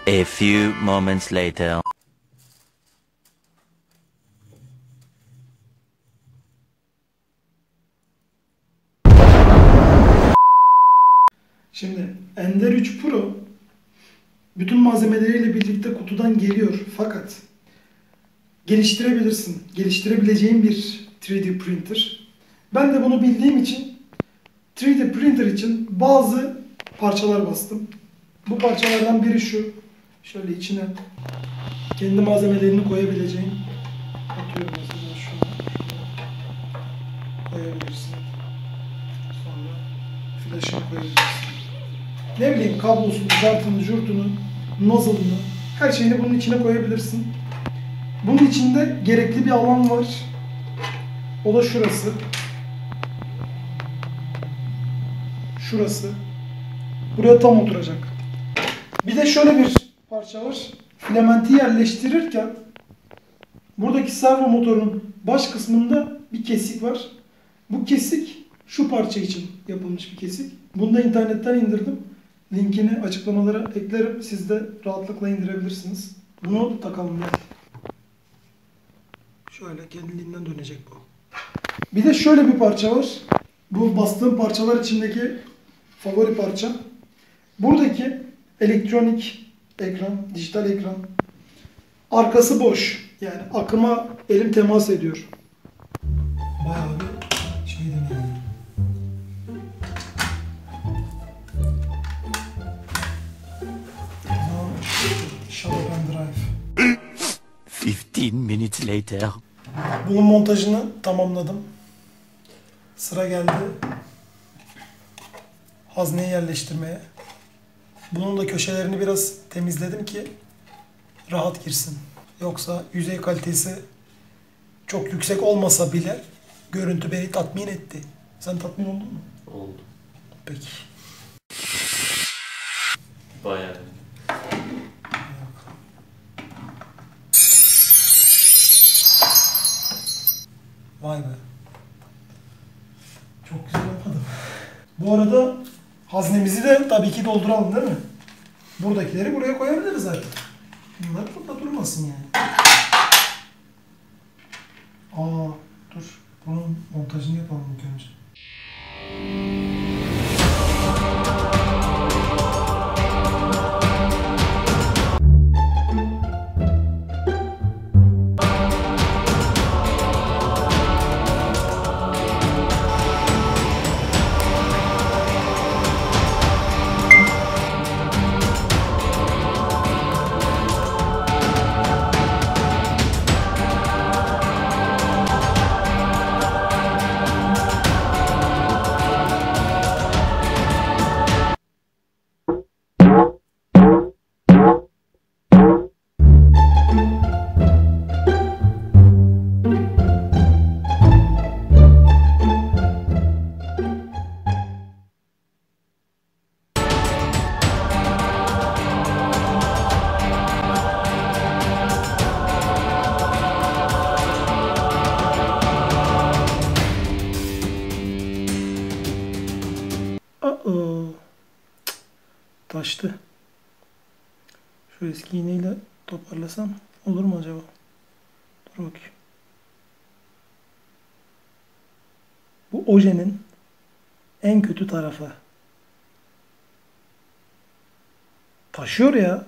A few moments later. Şimdi Ender 3 Pro bütün malzemeleriyle birlikte kutudan geliyor fakat geliştirebilirsin. Geliştirebileceğin bir 3D printer. Ben de bunu bildiğim için 3D printer için bazı parçalar bastım. Bu parçalardan biri şu. Şöyle içine kendi malzemelerini koyabileceğin, atıyorum mesela şunu koyabilirsin. Sonra flash'ını koyabilirsin. Ne bileyim kablosunu, cartını, jurtunu, nozzle'ını, her şeyini bunun içine koyabilirsin. Bunun içinde gerekli bir alan var. O da şurası. Şurası. Buraya tam oturacak. Bir de şöyle bir parça var. Filamenti yerleştirirken buradaki servo motorun baş kısmında bir kesik var. Bu kesik şu parça için yapılmış bir kesik. Bunu da internetten indirdim. Linkini açıklamalara eklerim. Siz de rahatlıkla indirebilirsiniz. Bunu takalım gel. Şöyle kendiliğinden dönecek bu. Bir de şöyle bir parça var. Bu bastığım parçalar içindeki favori parça. Buradaki elektronik ekran, dijital ekran. Arkası boş. Yani akıma elim temas ediyor. Bayağı bir şey deneyelim. Shadow Pen Drive. 15 minutes later. Bunun montajını tamamladım. Sıra geldi hazneyi yerleştirmeye. Bunun da köşelerini biraz temizledim ki rahat girsin. Yoksa yüzey kalitesi çok yüksek olmasa bile görüntü beni tatmin etti. Sen tatmin oldun mu? Oldu. Peki. Bayağı. Vay be. Çok güzel yapmadım. Bu arada haznemizi de tabii ki dolduralım değil mi? Buradakileri buraya koyabiliriz zaten. Bunlar burada durmasın yani. Aa, dur. Bunun montajını yapalım ilk önce. Taştı. Şu eski iğneyle toparlasam olur mu acaba? Dur bakayım. Bu ojenin en kötü tarafı. Taşıyor ya.